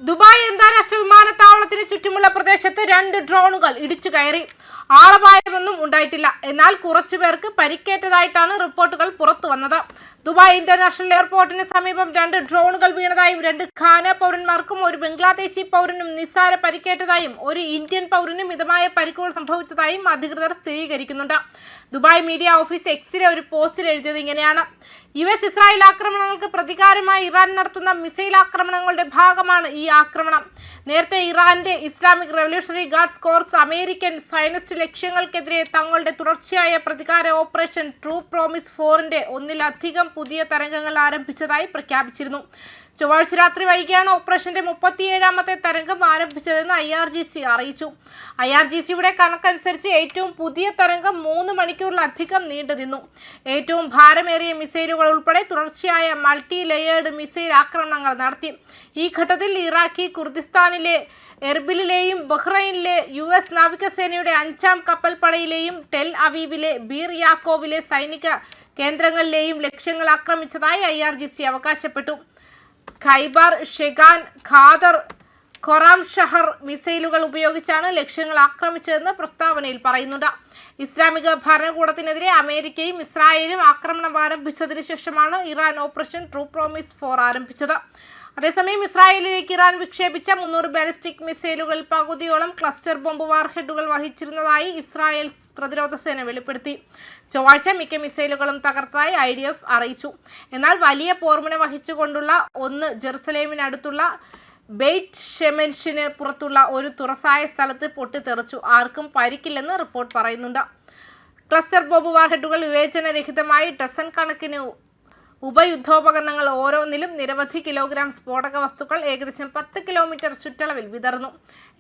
Dubai അന്താരാഷ്ട്ര വിമാനത്താവളത്തിന് ചുറ്റുമുള്ള പ്രദേശത്ത് 2 ഡ്രോണുകൾ ഇടിച്ചു കയറി. ആളപായമൊന്നും ഉണ്ടായിട്ടില്ല. എന്നാൽ കുറച്ചു പേർക്ക് പരിക്കേറ്റതായിട്ടാണ് റിപ്പോർട്ടുകൾ പുറത്തുവന്നത്. ദുബായ് ഇന്റർനാഷണൽ എയർപോർട്ടിന് സമീപം 2 ഡ്രോണുകൾ വീണതായും 2 ഖാന പൗരന്മാർക്കും 1 ബംഗ്ലാദേശി പൗരനും നിസ്സാര പരിക്കേറ്റതായും 1 ഇന്ത്യൻ പൗരനും മിതമായ പരിക്കുകൾ സംഭവിച്ചതായും അധികൃതർ സ്ഥിരീകരിക്കുന്നുണ്ട്. ദുബായ് മീഡിയ ഓഫീസ് എക്സിലെ ഒരു പോസ്റ്റിൽ എഴുതിയത് ഇങ്ങനെയാണ്: US ഇസ്രായേൽ ആക്രമണങ്ങൾക്ക് പ്രതികാരമായി ഇറാൻ നടത്തുന്ന മിസൈൽ ആക്രമണങ്ങളുടെ ഭാഗമാണ് ഈ ആക്രമണം. നേരത്തെ ഇറാന്റെ Islamic revolutionary guards corps American Zionist ലക്ഷ്യങ്ങൾക്കെതിരെ തങ്ങളുടെ തുടർച്ചയായ പ്രതികാര ഓപ്പറേഷൻ ട്രൂ പ്രോമിസ് 4ന്റെ ഒന്നിലധികം പുതിയ തരംഗങ്ങൾ ആരംഭിച്ചതായി പ്രഖ്യാപിച്ചിരുന്നു. ചൊവ്വാഴ്ച രാത്രി വൈകിയാണ് ഓപ്പറേഷന്റെ 37ാമത്തെ തരംഗം ആരംഭിച്ചതെന്ന് IRGC അറിയിച്ചു. IRGCയുടെ കണക്കനുസരിച്ച് ഏറ്റവും പുതിയ തരംഗം 3 മണിക്കൂറിലധികം നീണ്ടുനിന്നു. ഏറ്റവും ഭാരമേറിയ മിസൈലുകൾ ഉൾപ്പെടെ തുടർച്ചയായ മൾട്ടി ലെയേർഡ് മിസൈൽ ആക്രമണങ്ങൾ നടത്തി. ഈ ഘട്ടത്തിൽ ഇറാഖി കുർദിസ്ഥാനിലെ എർബിലിലെയും ബഹ്റൈനിലെ US നാവികസേനയുടെ 5ാം കപ്പൽപ്പടയിലെയും ടെൽ അവീവിലെ ബീർ യാക്കോവിലെ സൈനിക കേന്ദ്രങ്ങളിലെയും ലക്ഷ്യങ്ങൾ ആക്രമിച്ചതായി IRGC അവകാശപ്പെട്ടു. ഖൈബർ, ഷെഗാൻ, ഖാദർ, ഖൊറാം ഷഹർ മിസൈലുകൾ ഉപയോഗിച്ചാണ് ലക്ഷ്യങ്ങൾ ആക്രമിച്ചതെന്ന് പ്രസ്താവനയിൽ പറയുന്നുണ്ട്. ഇസ്ലാമിക ഭരണകൂടത്തിനെതിരെ അമേരിക്കയും ഇസ്രായേലും ആക്രമണം ആരംഭിച്ചതിന് ശേഷമാണ് ഇറാൻ ഓപ്പറേഷൻ ട്രൂ പ്രോമിസ് 4 ആരംഭിച്ചത്. അതേസമയം ഇസ്രായേലിലേക്ക് ഇറാൻ വിക്ഷേപിച്ച 300 ബാലിസ്റ്റിക് മിസൈലുകൾ പകുതിയോളം ക്ലസ്റ്റർ ബോംബ് വാർഹെഡുകൾ വഹിച്ചിരുന്നതായി ഇസ്രായേൽ പ്രതിരോധ സേന വെളിപ്പെടുത്തി. ചൊവ്വാഴ്ച മിക്ക മിസൈലുകളും തകർത്തതായി IDF അറിയിച്ചു. എന്നാൽ വലിയ പോർമുന വഹിച്ചുകൊണ്ടുള്ള ഒന്ന് ജെറുസലേമിനടുത്തുള്ള ബെയ്റ്റ് ഷെമെൻഷിന് പുറത്തുള്ള ഒരു തുറസായ സ്ഥലത്ത് പൊട്ടിത്തെറിച്ചു. ആർക്കും പരിക്കില്ലെന്ന് റിപ്പോർട്ട് പറയുന്നുണ്ട്. ക്ലസ്റ്റർ ബോംബ് വാർഹെഡുകൾ വിവേചനരഹിതമായി ഡസൻ കണക്കിന് ഉപയുദ്ധോപകരണങ്ങൾ ഓരോന്നിലും നിരവധി കിലോഗ്രാം സ്ഫോടക വസ്തുക്കൾ ഏകദേശം 10 കിലോമീറ്റർ ചുറ്റളവിൽ വിതർന്നു.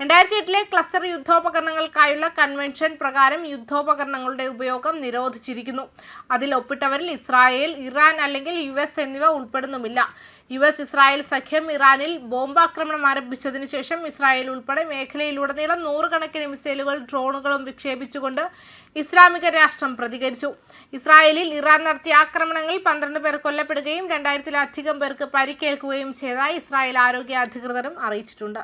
2008 ക്ലസ്റ്റർ യുദ്ധോപകരണങ്ങൾക്കായുള്ള കൺവെൻഷൻ പ്രകാരം യുദ്ധോപകരണങ്ങളുടെ ഉപയോഗം നിരോധിച്ചിരിക്കുന്നു. അതിൽ ഒപ്പിട്ടവരിൽ ഇസ്രായേൽ, ഇറാൻ അല്ലെങ്കിൽ US എന്നിവ ഉൾപ്പെടുന്നുമില്ല. US ഇസ്രായേൽ സഖ്യം ഇറാനിൽ ബോംബാക്രമണം ആരംഭിച്ചതിനു ശേഷം ഇസ്രായേൽ ഉൾപ്പെടെ മേഖലയിലുടനീളം 100 കണക്കിന് മിസൈലുകൾ, ഡ്രോണുകളും വിക്ഷേപിച്ചുകൊണ്ട് ഇസ്ലാമിക രാഷ്ട്രം പ്രതികരിച്ചു. ഇസ്രായേലിൽ ഇറാൻ നടത്തിയ ആക്രമണങ്ങളിൽ 12 പേർ കൊല്ലപ്പെടുകയും 2000-ലധികം പേർക്ക് പരിക്കേൽക്കുകയും ചെയ്തതായി ഇസ്രായേൽ ആരോഗ്യ അധികൃതരും അറിയിച്ചിട്ടുണ്ട്.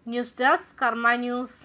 ന്യൂസ് ഡെസ്ക് കർമ്മ ന്യൂസ്.